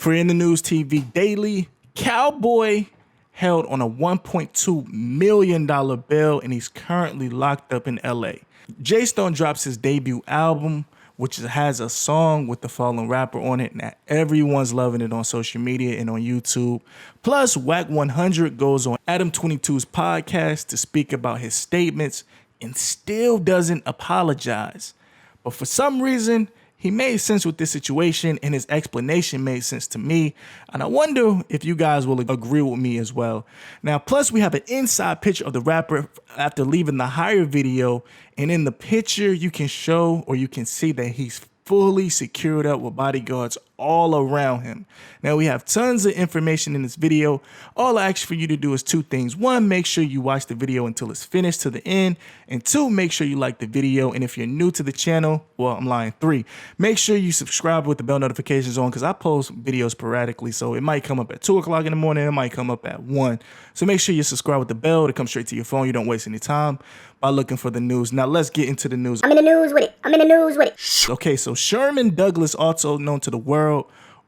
For In the News TV Daily, Cowboy held on a $1.2 million bail, and he's currently locked up in LA. Jay Stone drops his debut album, which has a song with the fallen rapper on it. Now everyone's loving it on social media and on YouTube. Plus, Wack100 goes on Adam 22's podcast to speak about his statements and still doesn't apologize. But for some reason, he made sense with this situation, and his explanation made sense to me. And I wonder if you guys will agree with me as well. Now, plus we have an inside picture of the rapper after leaving the Hire video. And in the picture, you can show or you can see that he's fully secured up with bodyguards all around him. Now, we have tons of information in this video. All I ask for you to do is two things. One, make sure you watch the video until it's finished to the end. And two, make sure you like the video. And if you're new to the channel, well, I'm lying. Three, make sure you subscribe with the bell notifications on, because I post videos sporadically. So it might come up at 2 o'clock in the morning. It might come up at 1. So make sure you subscribe with the bell to come straight to your phone. You don't waste any time by looking for the news. Now, let's get into the news. I'm in the news with it. Okay, so Sherman Douglas, also known to the world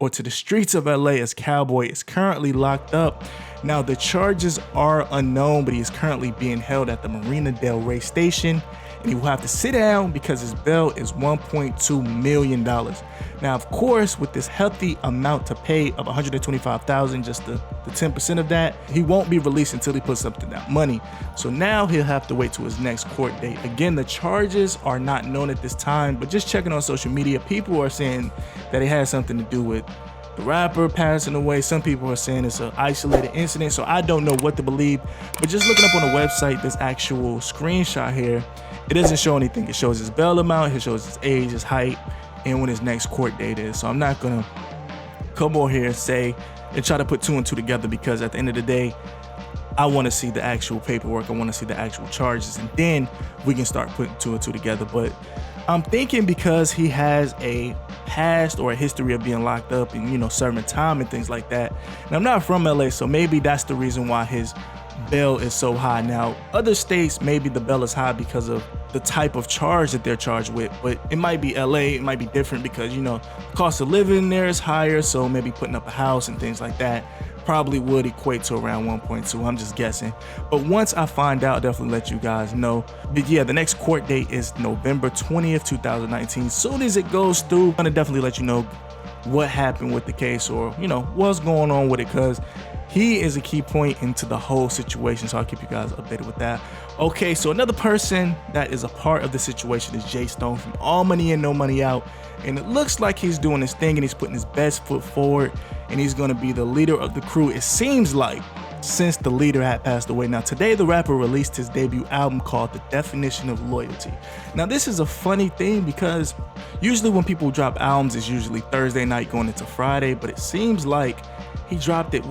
or to the streets of LA as Cowboy, is currently locked up. Now, the charges are unknown, but he is currently being held at the Marina Del Rey station, and he will have to sit down because his bail is $1.2 million. Now, of course, with this hefty amount to pay of $125,000, just the 10% of that, he won't be released until he puts up to that money. So now he'll have to wait till his next court date. Again, the charges are not known at this time, but just checking on social media, people are saying that it has something to do with the rapper passing away. Some people are saying it's an isolated incident, so I don't know what to believe. But just looking up on the website, this actual screenshot here, it doesn't show anything. It shows his bail amount, it shows his age, his height, and when his next court date is. So I'm not gonna come on here and say and try to put 2 and 2 together, because at the end of the day, I want to see the actual paperwork. I want to see the actual charges, and then we can start putting 2 and 2 together. But I'm thinking because he has a past or a history of being locked up and, you know, serving time and things like that. And I'm not from LA, so maybe that's the reason why his bail is so high. Now, other states, maybe the bail is high because of the type of charge that they're charged with, but it might be LA, it might be different because, you know, the cost of living there is higher, so maybe putting up a house and things like that probably would equate to around 1.2. I'm just guessing. But once I find out, I'll definitely let you guys know. But yeah, the next court date is November 20th, 2019. Soon as it goes through, I'm gonna definitely let you know what happened with the case, or, you know, what's going on with it, because he is a key point into the whole situation. So I'll keep you guys updated with that. Okay, so another person that is a part of the situation is Jay Stone from All Money In, No Money Out. And it looks like he's doing his thing and he's putting his best foot forward, and he's gonna be the leader of the crew, it seems like, since the leader had passed away. Now, today the rapper released his debut album called The Definition of Loyalty. Now, this is a funny thing because usually when people drop albums, it's usually Thursday night going into Friday, but it seems like he dropped it,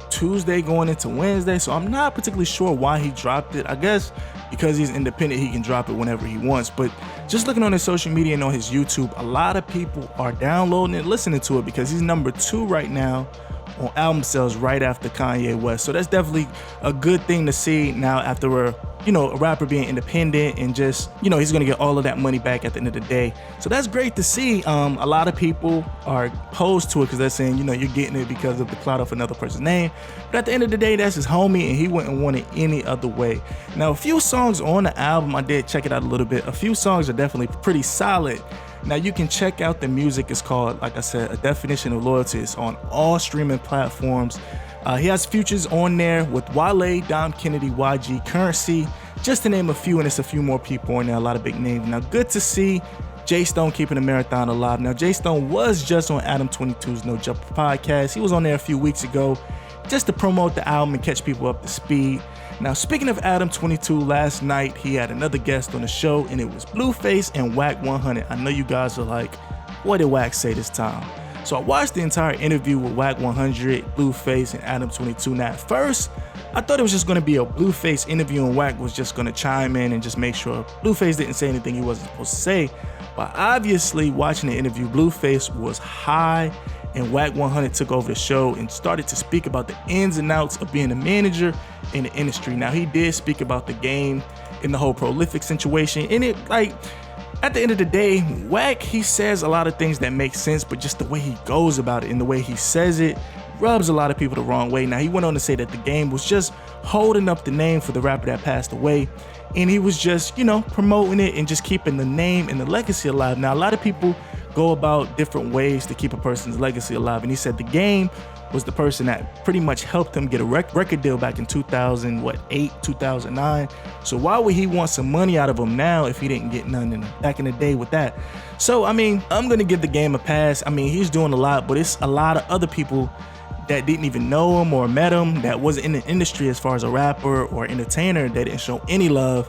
Tuesday going into Wednesday. So I'm not particularly sure why he dropped it. I guess because he's independent, he can drop it whenever he wants. But just looking on his social media and on his YouTube, a lot of people are downloading it, listening to it, because he's number 2 right now on album sales, right after Kanye West. So that's definitely a good thing to see now after a rapper being independent, and just, he's gonna get all of that money back at the end of the day. So that's great to see. A lot of people are opposed to it because they're saying, you're getting it because of the clout of another person's name. But at the end of the day, that's his homie, and he wouldn't want it any other way. Now, a few songs on the album, I did check it out a little bit. A few songs are definitely pretty solid. Now, you can check out the music. It's called, like I said, A Definition of Loyalty. It's on all streaming platforms. He has features on there with Wale, Dom Kennedy, YG, Currency, just to name a few, and it's a few more people on there, a lot of big names. Now, good to see Jay Stone keeping the marathon alive. Now, Jay Stone was just on Adam 22's No Jumperpodcast. He was on there a few weeks ago just to promote the album and catch people up to speed. Now, speaking of Adam 22, last night he had another guest on the show, and it was Blueface and Wack100. I know you guys are like, what did Wack say this time? So I watched the entire interview with Wack100, Blueface, and Adam 22. Now, at first, I thought it was just going to be a Blueface interview, and Wack was just going to chime in and just make sure Blueface didn't say anything he wasn't supposed to say. But obviously, watching the interview, Blueface was high, and Wack100 took over the show and started to speak about the ins and outs of being a manager in the industry. Now, he did speak about the game and the whole prolific situation, and it, At the end of the day, Wack, he says a lot of things that make sense, but just the way he goes about it and the way he says it rubs a lot of people the wrong way. Now, he went on to say that the game was just holding up the name for the rapper that passed away, and he was just, promoting it and just keeping the name and the legacy alive. Now, a lot of people go about different ways to keep a person's legacy alive, and he said the game was the person that pretty much helped him get a record deal back in 2008, 2009. So why would he want some money out of him now if he didn't get none back in the day with that? So, I'm going to give the game a pass. He's doing a lot, but it's a lot of other people that didn't even know him or met him, that wasn't in the industry as far as a rapper or entertainer, that didn't show any love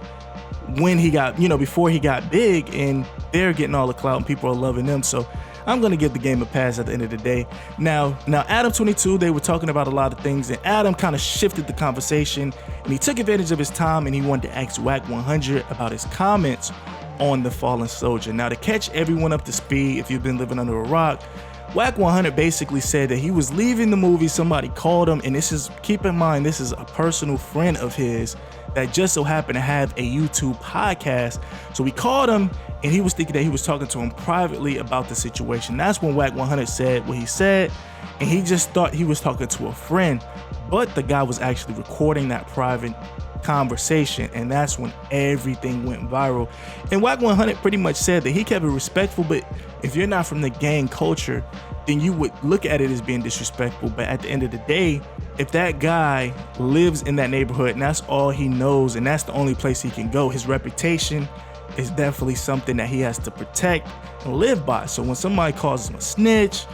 when he got, before he got big, and they're getting all the clout and people are loving them. So I'm going to give the game a pass at the end of the day. Now Adam22, they were talking about a lot of things, and Adam kind of shifted the conversation, and he took advantage of his time, and he wanted to ask Wack100 about his comments on The Fallen Soldier. Now, to catch everyone up to speed, if you've been living under a rock, Wack100 basically said that he was leaving the movie, somebody called him, and keep in mind, this is a personal friend of his that just so happened to have a YouTube podcast. So we called him, and he was thinking that he was talking to him privately about the situation. That's when Wack100 said what he said, and he just thought he was talking to a friend, but the guy was actually recording that private conversation, and that's when everything went viral. And Wack100 pretty much said that he kept it respectful, but if you're not from the gang culture, then you would look at it as being disrespectful. But at the end of the day, if that guy lives in that neighborhood and that's all he knows and that's the only place he can go, his reputation is definitely something that he has to protect and live by. So when somebody calls him a snitch,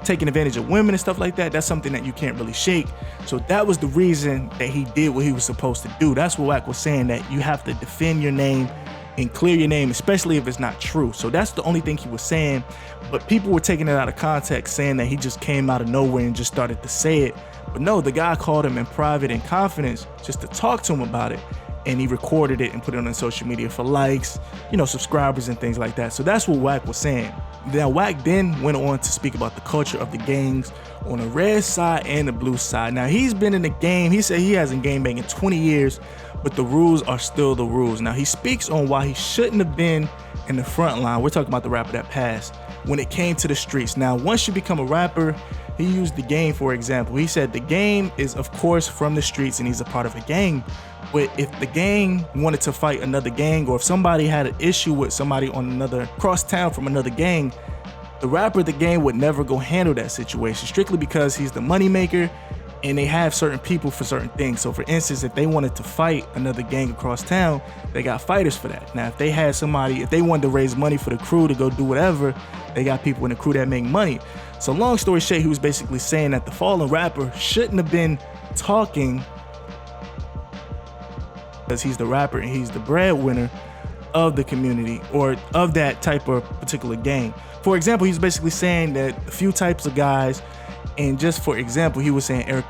taking advantage of women and stuff like that, that's something that you can't really shake. So that was the reason that he did what he was supposed to do. That's what Wack was saying, that you have to defend your name and clear your name, especially if it's not true. So that's the only thing he was saying, but people were taking it out of context, saying that he just came out of nowhere and just started to say it. But no, the guy called him in private in confidence just to talk to him about it, and he recorded it and put it on social media for likes, subscribers and things like that. So that's what Wack was saying. Now, Wack then went on to speak about the culture of the gangs on the red side and the blue side. Now, he's been in the game. He said he hasn't gangbanged in 20 years, but the rules are still the rules. Now, he speaks on why he shouldn't have been in the front line. We're talking about the rapper that passed when it came to the streets. Now, once you become a rapper, he used the game for example. He said the game is, of course, from the streets and he's a part of a gang. But if the gang wanted to fight another gang, or if somebody had an issue with somebody on another cross town from another gang, the rapper of the gang would never go handle that situation, strictly because he's the money maker and they have certain people for certain things. So for instance, if they wanted to fight another gang across town, they got fighters for that. Now, if they had somebody, if they wanted to raise money for the crew to go do whatever, they got people in the crew that make money. So long story short, he was basically saying that the fallen rapper shouldn't have been talking, because he's the rapper and he's the breadwinner of the community or of that type of particular gang. For example, he's basically saying that a few types of guys, and just for example, he was saying Eric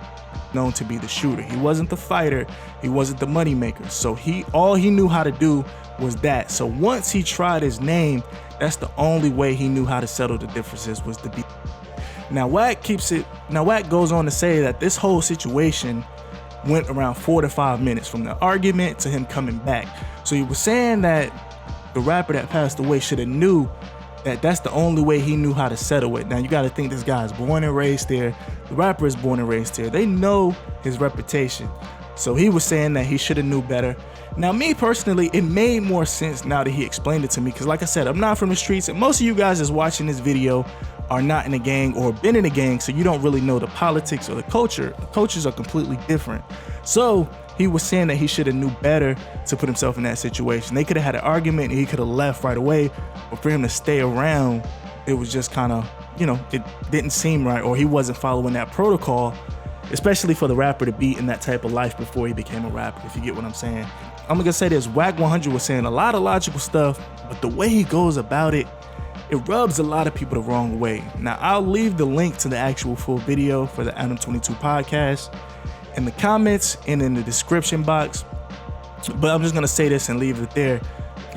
known to be the shooter. He wasn't the fighter, he wasn't the money maker. So all he knew how to do was that. So once he tried his name, that's the only way he knew how to settle the differences, was to be. Now Wack goes on to say that this whole situation went around 4 to 5 minutes from the argument to him coming back. So he was saying that the rapper that passed away should have knew that that's the only way he knew how to settle it. Now you got to think, this guy is born and raised there. The rapper is born and raised here. They know his reputation. So he was saying that he should have knew better. Now, me personally, it made more sense now that he explained it to me, because like I said, I'm not from the streets, and most of you guys that's watching this video are not in a gang or been in a gang, so you don't really know the politics or the culture. The cultures are completely different. So he was saying that he should have knew better to put himself in that situation. They could have had an argument and he could have left right away, but for him to stay around, it was just kind of, it didn't seem right, or he wasn't following that protocol, especially for the rapper to be in that type of life before he became a rapper, if you get what I'm saying. I'm gonna say this, Wack100 was saying a lot of logical stuff, but the way he goes about it, it rubs a lot of people the wrong way. Now, I'll leave the link to the actual full video for the Adam22 podcast in the comments and in the description box, but I'm just gonna say this and leave it there.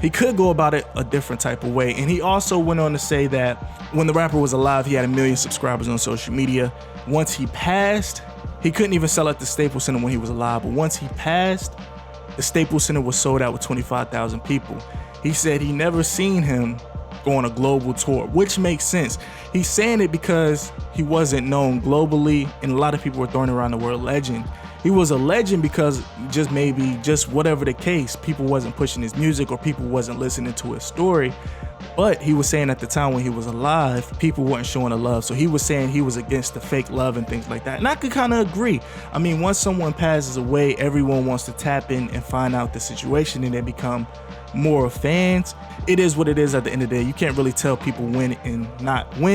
He could go about it a different type of way. And he also went on to say that when the rapper was alive, he had 1 million subscribers on social media. Once he passed, he couldn't even sell at the Staples Center when he was alive, but once he passed, the Staples Center was sold out with 25,000 people. He said he never seen him go on a global tour, which makes sense. He's saying it because he wasn't known globally, and a lot of people were throwing around the word legend. He was a legend because just whatever the case, people wasn't pushing his music or people wasn't listening to his story. But he was saying at the time when he was alive, people weren't showing the love. So he was saying he was against the fake love and things like that. And I could kind of agree. I mean, once someone passes away, everyone wants to tap in and find out the situation, and they become more fans. It is what it is at the end of the day. You can't really tell people when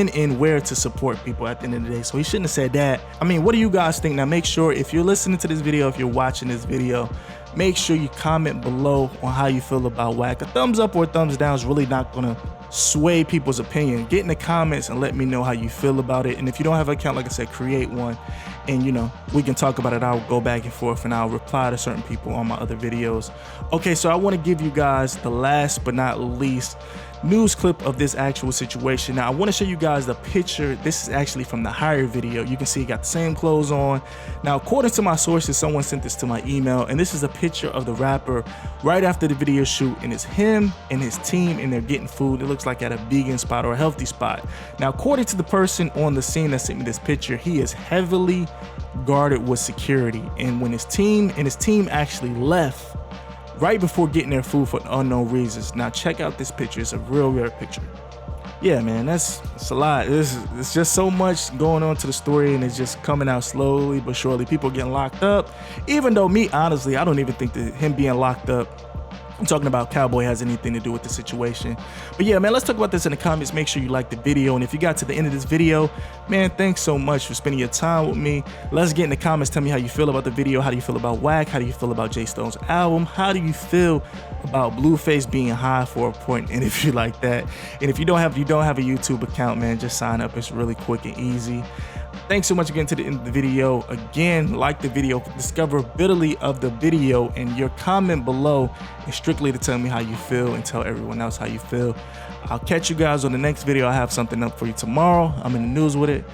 and where to support people at the end of the day. So he shouldn't have said that. I mean, what do you guys think? Now, make sure if you're listening to this video, if you're watching this video, make sure you comment below on how you feel about Wack. A thumbs up or a thumbs down is really not gonna sway people's opinion. Get in the comments and let me know how you feel about it. And if you don't have an account, like I said, create one, and we can talk about it. I'll go back and forth and I'll reply to certain people on my other videos. Okay, so I want to give you guys the last but not least news clip of this actual situation. Now I want to show you guys the picture. This is actually from the higher video. You can see he got the same clothes on. Now, according to my sources, someone sent this to my email, and this is a picture of the rapper right after the video shoot, and it's him and his team, and they're getting food. It looks like at a vegan spot or a healthy spot. Now, according to the person on the scene that sent me this picture, he is heavily guarded with security, and when his team actually left right before getting their food for unknown reasons. Now check out this picture. It's a real rare picture. Yeah, man, that's a lot. It's just so much going on to the story, and it's just coming out slowly but surely. People getting locked up, even though honestly, I don't even think that him being locked up, I'm talking about Cowboy, has anything to do with the situation. But yeah, man, let's talk about this in the comments. Make sure you like the video, and if you got to the end of this video, man, thanks so much for spending your time with me. Let's get in the comments. Tell me how you feel about the video. How do you feel about Wack? How do you feel about Jay Stone's album? How do you feel about Blueface being high for a point interview like that? And if you don't have a YouTube account, man, just sign up. It's really quick and easy. Thanks so much again to the end of the video. Again, like the video, discoverability of the video, and your comment below is strictly to tell me how you feel and tell everyone else how you feel. I'll catch you guys on the next video. I have something up for you tomorrow. I'm in the news with it.